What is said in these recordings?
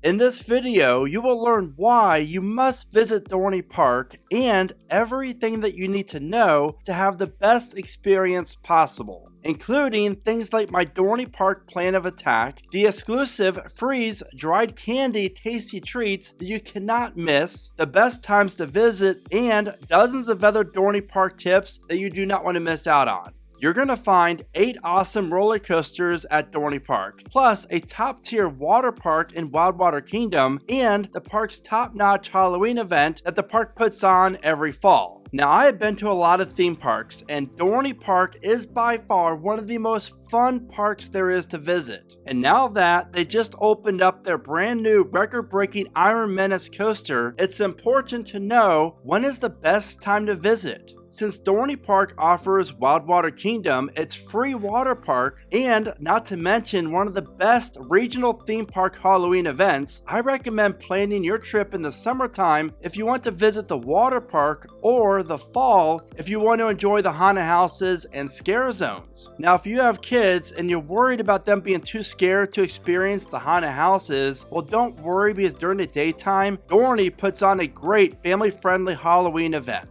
In this video, you will learn why you must visit Dorney Park and everything that you need to know to have the best experience possible, including things like my Dorney Park plan of attack, the exclusive freeze-dried candy tasty treats that you cannot miss, the best times to visit, and dozens of other Dorney Park tips that you do not want to miss out on. You're going to find 8 awesome roller coasters at Dorney Park, plus a top-tier water park in Wildwater Kingdom, and the park's top-notch Halloween event that the park puts on every fall. Now, I have been to a lot of theme parks, and Dorney Park is by far one of the most fun parks there is to visit. And now that they just opened up their brand new record-breaking Iron Menace coaster, it's important to know when is the best time to visit. Since Dorney Park offers Wildwater Kingdom its free water park, and not to mention one of the best regional theme park Halloween events, I recommend planning your trip in the summertime if you want to visit the water park, or the fall if you want to enjoy the haunted houses and scare zones. Now, if you have kids and you're worried about them being too scared to experience the haunted houses, well, don't worry, because during the daytime, Dorney puts on a great family-friendly Halloween event.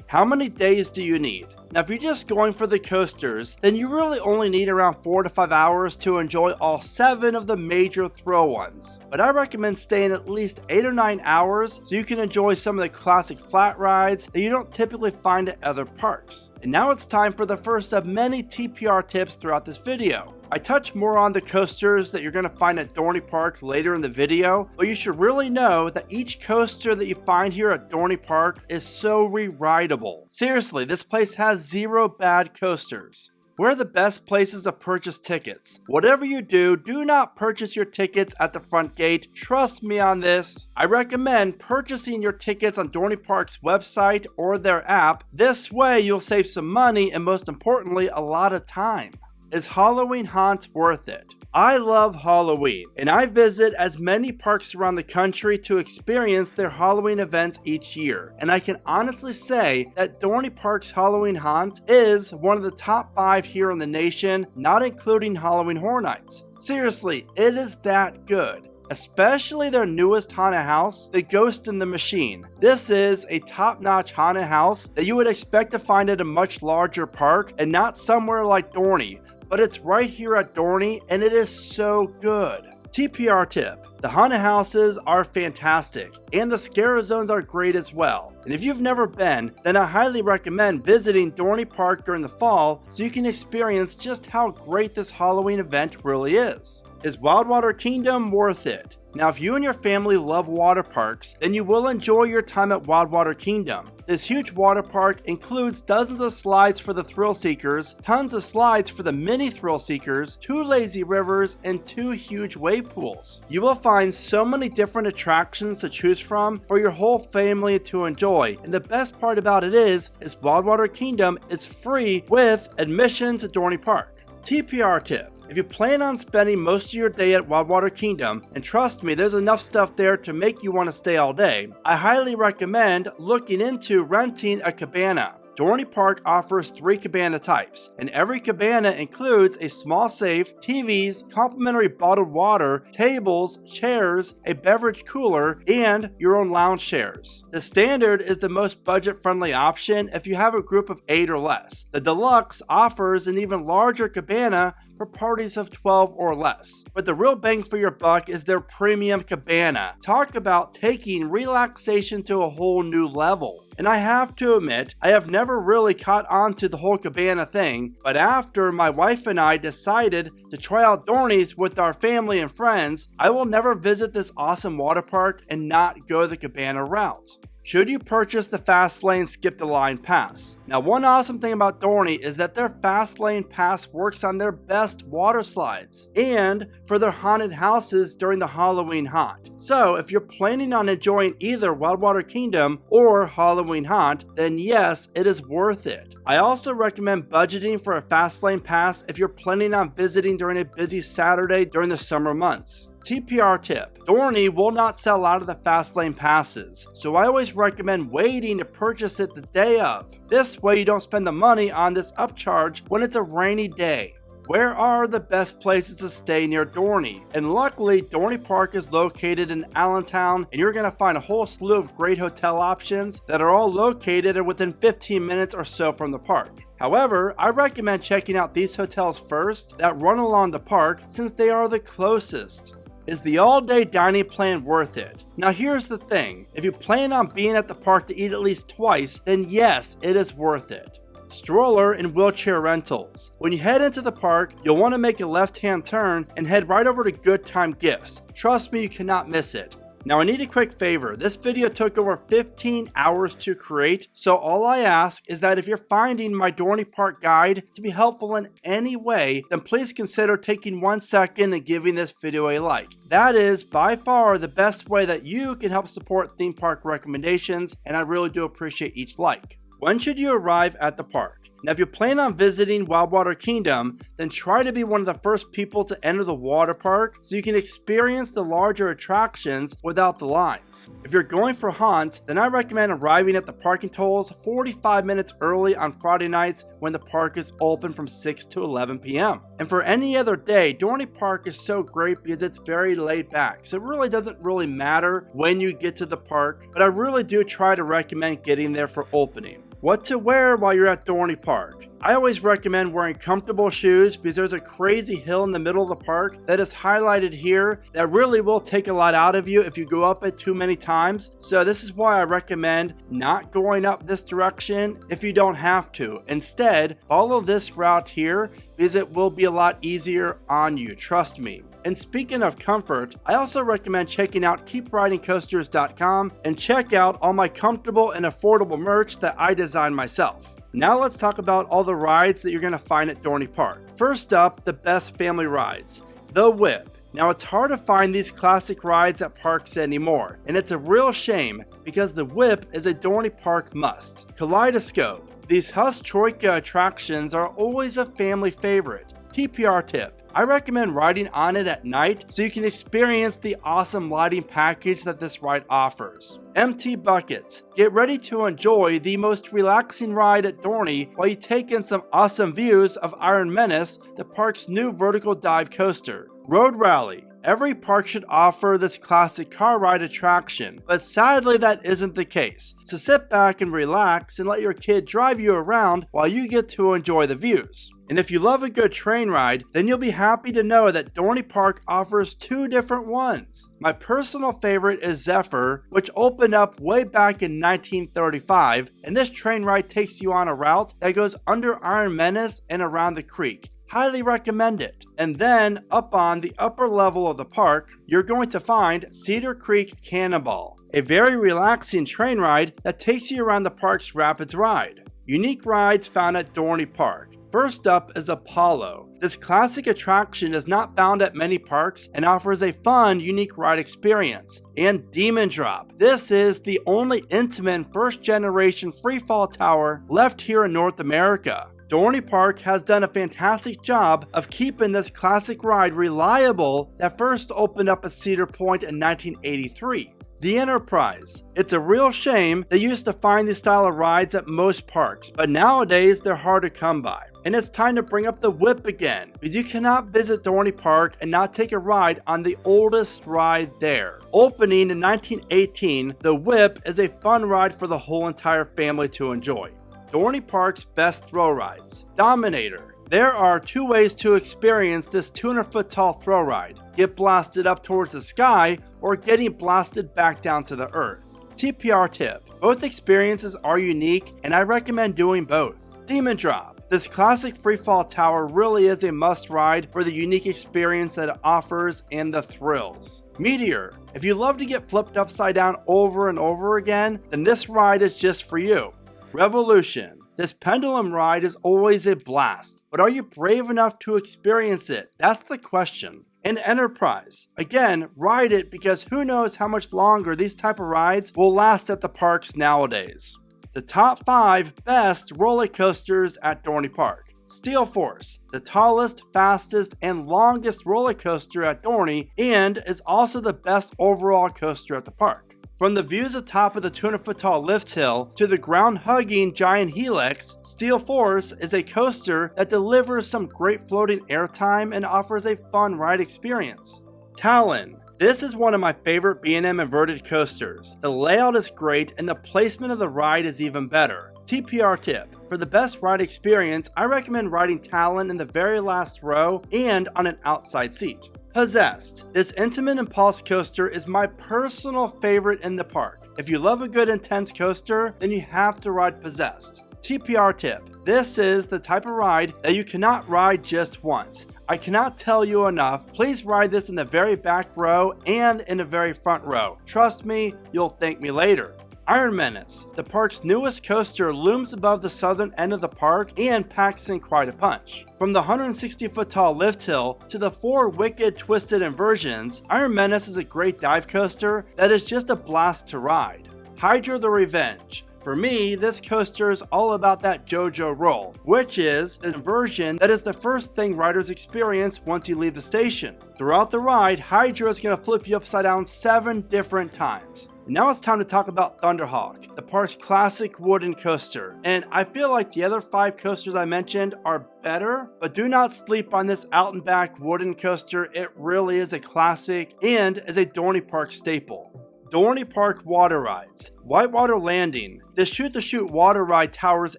How many days do you need? Now, if you're just going for the coasters, then you really only need around 4 to 5 hours to enjoy all 7 of the major thrill ones. But I recommend staying at least 8 or 9 hours so you can enjoy some of the classic flat rides that you don't typically find at other parks. And now it's time for the first of many TPR tips throughout this video. I touch more on the coasters that you're going to find at Dorney Park later in the video, but you should really know that each coaster that you find here at Dorney Park is so re-rideable. Seriously, this place has 0 bad coasters. Where are the best places to purchase tickets? Whatever you do, do not purchase your tickets at the front gate. Trust me on this. I recommend purchasing your tickets on Dorney Park's website or their app. This way you'll save some money and, most importantly, a lot of time. Is Halloween Haunt worth it? I love Halloween, and I visit as many parks around the country to experience their Halloween events each year. And I can honestly say that Dorney Park's Halloween Haunt is one of the top 5 here in the nation, not including Halloween Horror Nights. Seriously, it is that good. Especially their newest haunted house, the Ghost in the Machine. This is a top-notch haunted house that you would expect to find at a much larger park and not somewhere like Dorney, but it's right here at Dorney, and it is so good. TPR tip: the haunted houses are fantastic, and the scare zones are great as well. And if you've never been, then I highly recommend visiting Dorney Park during the fall so you can experience just how great this Halloween event really is. Is Wildwater Kingdom worth it? Now, if you and your family love water parks, then you will enjoy your time at Wildwater Kingdom. This huge water park includes dozens of slides for the thrill seekers, tons of slides for the mini thrill seekers, 2 lazy rivers, and 2 huge wave pools. You will find so many different attractions to choose from for your whole family to enjoy, and the best part about it is Wildwater Kingdom is free with admission to Dorney Park. TPR tip: if you plan on spending most of your day at Wildwater Kingdom, and trust me, there's enough stuff there to make you want to stay all day, I highly recommend looking into renting a cabana. Dorney Park offers 3 cabana types, and every cabana includes a small safe, TVs, complimentary bottled water, tables, chairs, a beverage cooler, and your own lounge chairs. The standard is the most budget-friendly option if you have a group of 8 or less. The deluxe offers an even larger cabana for parties of 12 or less. But the real bang for your buck is their premium cabana. Talk about taking relaxation to a whole new level. And I have to admit, I have never really caught on to the whole cabana thing, but after my wife and I decided to try out Dorney's with our family and friends, I will never visit this awesome water park and not go the cabana route. Should you purchase the FASTLANE Skip the Line Pass? Now, one awesome thing about Dorney is that their FASTLANE Pass works on their best water slides and for their haunted houses during the Halloween Haunt. So, if you're planning on enjoying either Wildwater Kingdom or Halloween Haunt, then yes, it is worth it. I also recommend budgeting for a FASTLANE Pass if you're planning on visiting during a busy Saturday during the summer months. TPR tip: Dorney will not sell out of the FASTLANE passes, so I always recommend waiting to purchase it the day of. This way you don't spend the money on this upcharge when it's a rainy day. Where are the best places to stay near Dorney? And luckily, Dorney Park is located in Allentown, and you're going to find a whole slew of great hotel options that are all located within 15 minutes or so from the park. However, I recommend checking out these hotels first that run along the park since they are the closest. Is the all-day dining plan worth it? Now here's the thing, if you plan on being at the park to eat at least twice, then yes, it is worth it. Stroller and wheelchair rentals. When you head into the park, you'll want to make a left-hand turn and head right over to Good Time Gifts. Trust me, you cannot miss it. Now I need a quick favor, this video took over 15 hours to create, so all I ask is that if you're finding my Dorney Park guide to be helpful in any way, then please consider taking 1 second and giving this video a like. That is by far the best way that you can help support theme park recommendations, and I really do appreciate each like. When should you arrive at the park? Now if you plan on visiting Wildwater Kingdom, then try to be one of the first people to enter the water park so you can experience the larger attractions without the lines. If you're going for haunt, then I recommend arriving at the parking tolls 45 minutes early on Friday nights when the park is open from 6 to 11 p.m. And for any other day, Dorney Park is so great because it's very laid back, so it really doesn't matter when you get to the park, but I really do try to recommend getting there for opening. What to wear while you're at Dorney Park? I always recommend wearing comfortable shoes because there's a crazy hill in the middle of the park that is highlighted here that really will take a lot out of you if you go up it too many times. So this is why I recommend not going up this direction if you don't have to. Instead, follow this route here because it will be a lot easier on you, trust me. And speaking of comfort, I also recommend checking out keepridingcoasters.com and check out all my comfortable and affordable merch that I designed myself. Now let's talk about all the rides that you're going to find at Dorney Park. First up, the best family rides, the Whip. Now it's hard to find these classic rides at parks anymore, and it's a real shame because the Whip is a Dorney Park must. Kaleidoscope. These Huss Troika attractions are always a family favorite. TPR tip. I recommend riding on it at night so you can experience the awesome lighting package that this ride offers. Empty buckets. Get ready to enjoy the most relaxing ride at Dorney while you take in some awesome views of Iron Menace, the park's new vertical dive coaster. Road Rally. Every park should offer this classic car ride attraction, but sadly that isn't the case. So sit back and relax and let your kid drive you around while you get to enjoy the views. And if you love a good train ride, then you'll be happy to know that Dorney Park offers 2 different ones. My personal favorite is Zephyr, which opened up way back in 1935, and this train ride takes you on a route that goes under Iron Menace and around the creek. Highly recommend it. And then up on the upper level of the park, you're going to find Cedar Creek Cannonball, a very relaxing train ride that takes you around the park's Rapids ride. Unique rides found at Dorney Park. First up is Apollo. This classic attraction is not found at many parks and offers a fun, unique ride experience. And Demon Drop. This is the only intimate first-generation freefall tower left here in North America. Dorney Park has done a fantastic job of keeping this classic ride reliable that first opened up at Cedar Point in 1983. The Enterprise. It's a real shame they used to find these style of rides at most parks, but nowadays they're hard to come by. And it's time to bring up the Whip again, because you cannot visit Dorney Park and not take a ride on the oldest ride there. Opening in 1918, the Whip is a fun ride for the whole entire family to enjoy. Dorney Park's best throw rides. Dominator. There are 2 ways to experience this 200-foot tall throw ride. Get blasted up towards the sky or getting blasted back down to the earth. TPR tip. Both experiences are unique and I recommend doing both. Demon Drop. This classic freefall tower really is a must ride for the unique experience that it offers and the thrills. Meteor. If you love to get flipped upside down over and over again, then this ride is just for you. Revolution. This pendulum ride is always a blast, but are you brave enough to experience it? That's the question. And Enterprise. Again, ride it because who knows how much longer these type of rides will last at the parks nowadays. The top 5 best roller coasters at Dorney Park. Steel Force, the tallest, fastest, and longest roller coaster at Dorney, and is also the best overall coaster at the park. From the views atop of the 200-foot tall lift hill to the ground-hugging giant helix, Steel Force is a coaster that delivers some great floating airtime and offers a fun ride experience. Talon. This is one of my favorite B&M inverted coasters. The layout is great and the placement of the ride is even better. TPR tip. For the best ride experience, I recommend riding Talon in the very last row and on an outside seat. Possessed. This intimate impulse coaster is my personal favorite in the park. If you love a good intense coaster, then you have to ride Possessed. TPR tip. This is the type of ride that you cannot ride just once. I cannot tell you enough. Please ride this in the very back row and in the very front row. Trust me, you'll thank me later. Iron Menace. The park's newest coaster looms above the southern end of the park and packs in quite a punch. From the 160-foot tall lift hill to the 4 wicked twisted inversions, Iron Menace is a great dive coaster that is just a blast to ride. Hydra the Revenge. For me, this coaster is all about that JoJo roll, which is the inversion that is the first thing riders experience once you leave the station. Throughout the ride, Hydra is going to flip you upside down 7 different times. Now it's time to talk about Thunderhawk, the park's classic wooden coaster. And I feel like the other 5 coasters I mentioned are better, but do not sleep on this out and back wooden coaster. It really is a classic and is a Dorney Park staple. Dorney Park water rides. Whitewater Landing. This shoot-to-shoot water ride towers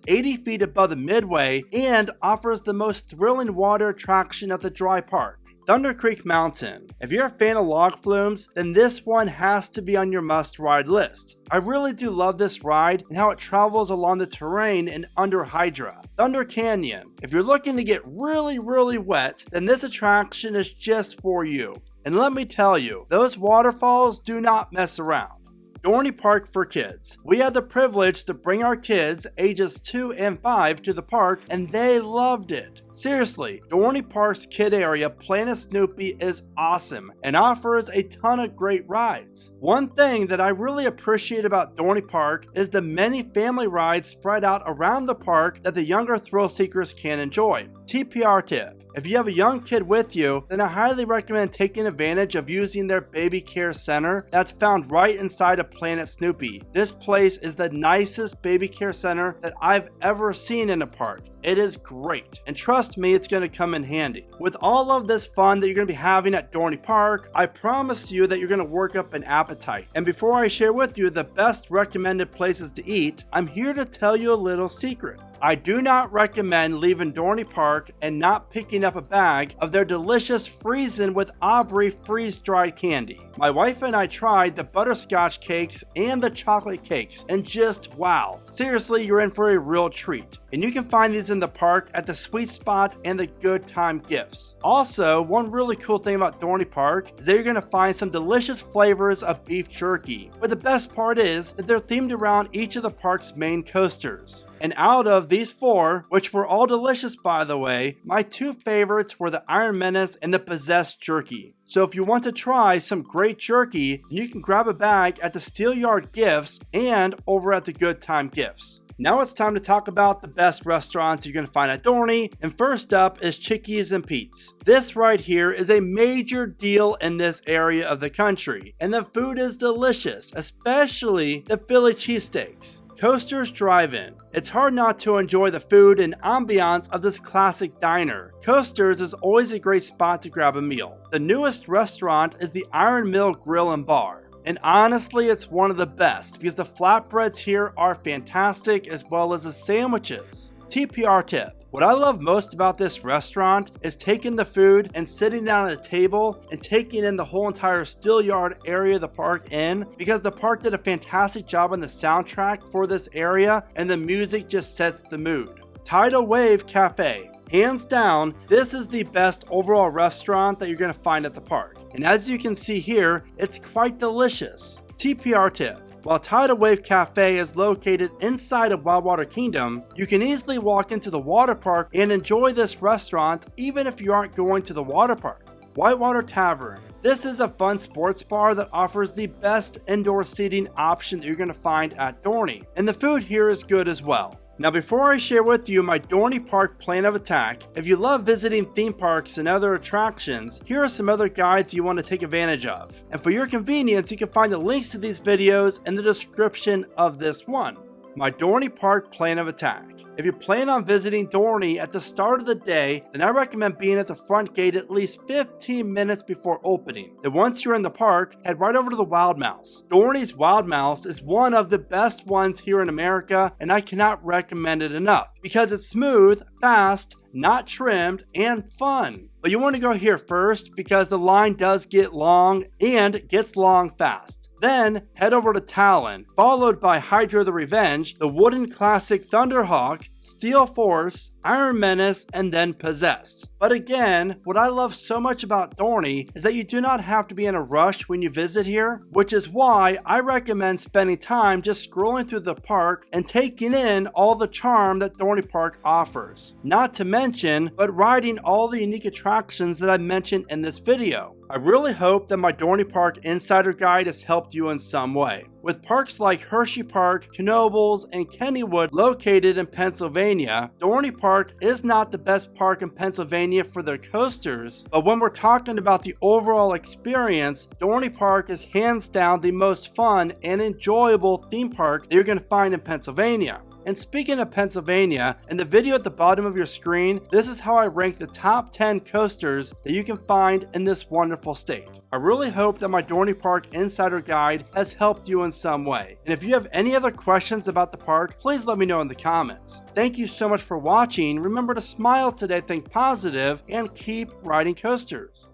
80 feet above the midway and offers the most thrilling water attraction at the dry park. Thunder Creek Mountain. If you're a fan of log flumes, then this one has to be on your must-ride list. I really do love this ride and how it travels along the terrain and under Hydra. Thunder Canyon. If you're looking to get really wet, then this attraction is just for you. And let me tell you, those waterfalls do not mess around. Dorney Park for kids. We had the privilege to bring our kids ages 2 and 5 to the park and they loved it. Seriously, Dorney Park's kid area, Planet Snoopy, is awesome and offers a ton of great rides. One thing that I really appreciate about Dorney Park is the many family rides spread out around the park that the younger thrill seekers can enjoy. TPR tip. If you have a young kid with you, then I highly recommend taking advantage of using their baby care center that's found right inside of Planet Snoopy. This place is the nicest baby care center that I've ever seen in a park. It is great, and trust me, it's going to come in handy. With all of this fun that you're going to be having at Dorney Park, I promise you that you're going to work up an appetite. And before I share with you the best recommended places to eat, I'm here to tell you a little secret. I do not recommend leaving Dorney Park and not picking up a bag of their delicious Freezin' with Aubrey freeze-dried candy. My wife and I tried the butterscotch cakes and the chocolate cakes, and just wow. Seriously, you're in for a real treat. And you can find these in the park at the Sweet Spot and the Good Time Gifts. Also, one really cool thing about Dorney Park is that you're going to find some delicious flavors of beef jerky. But the best part is that they're themed around each of the park's main coasters. And out of these 4, which were all delicious by the way, my 2 favorites were the Iron Menace and the Possessed Jerky. So if you want to try some great jerky, you can grab a bag at the Steelyard Gifts and over at the Good Time Gifts. Now it's time to talk about the best restaurants you're going to find at Dorney, and first up is Chickies and Pete's. This right here is a major deal in this area of the country, and the food is delicious, especially the Philly cheesesteaks. Coasters Drive-In. It's hard not to enjoy the food and ambiance of this classic diner. Coasters is always a great spot to grab a meal. The newest restaurant is the Iron Mill Grill and Bar. And honestly, it's one of the best because the flatbreads here are fantastic as well as the sandwiches. TPR tip. What I love most about this restaurant is taking the food and sitting down at a table and taking in the whole entire Steelyard area of the park in, because the park did a fantastic job on the soundtrack for this area and the music just sets the mood. Tidal Wave Cafe. Hands down, this is the best overall restaurant that you're going to find at the park. And as you can see here, it's quite delicious. TPR tip. While Tidal Wave Cafe is located inside of Wildwater Kingdom, you can easily walk into the water park and enjoy this restaurant even if you aren't going to the water park. Whitewater Tavern. This is a fun sports bar that offers the best indoor seating option that you're going to find at Dorney, and the food here is good as well. Now before I share with you my Dorney Park plan of attack, if you love visiting theme parks and other attractions, here are some other guides you want to take advantage of. And for your convenience, you can find the links to these videos in the description of this one. My Dorney Park plan of attack. If you plan on visiting Dorney at the start of the day, then I recommend being at the front gate at least 15 minutes before opening. Then once you're in the park, head right over to the Wild Mouse. Dorney's Wild Mouse is one of the best ones here in America, and I cannot recommend it enough because it's smooth, fast, not trimmed, and fun. But you want to go here first because the line does get long and gets long fast. Then head over to Talon, followed by Hydra the Revenge, the wooden classic Thunderhawk, Steel Force, Iron Menace, and then Possessed. But again, what I love so much about Dorney is that you do not have to be in a rush when you visit here, which is why I recommend spending time just scrolling through the park and taking in all the charm that Dorney Park offers. Not to mention, but riding all the unique attractions that I mentioned in this video. I really hope that my Dorney Park Insider Guide has helped you in some way. With parks like Hershey Park, Knoebels, and Kennywood located in Pennsylvania, Dorney Park is not the best park in Pennsylvania for their coasters, but when we're talking about the overall experience, Dorney Park is hands down the most fun and enjoyable theme park that you're going to find in Pennsylvania. And speaking of Pennsylvania, in the video at the bottom of your screen, this is how I rank the top 10 coasters that you can find in this wonderful state. I really hope that my Dorney Park Insider Guide has helped you in some way. And if you have any other questions about the park, please let me know in the comments. Thank you so much for watching. Remember to smile today, think positive, and keep riding coasters.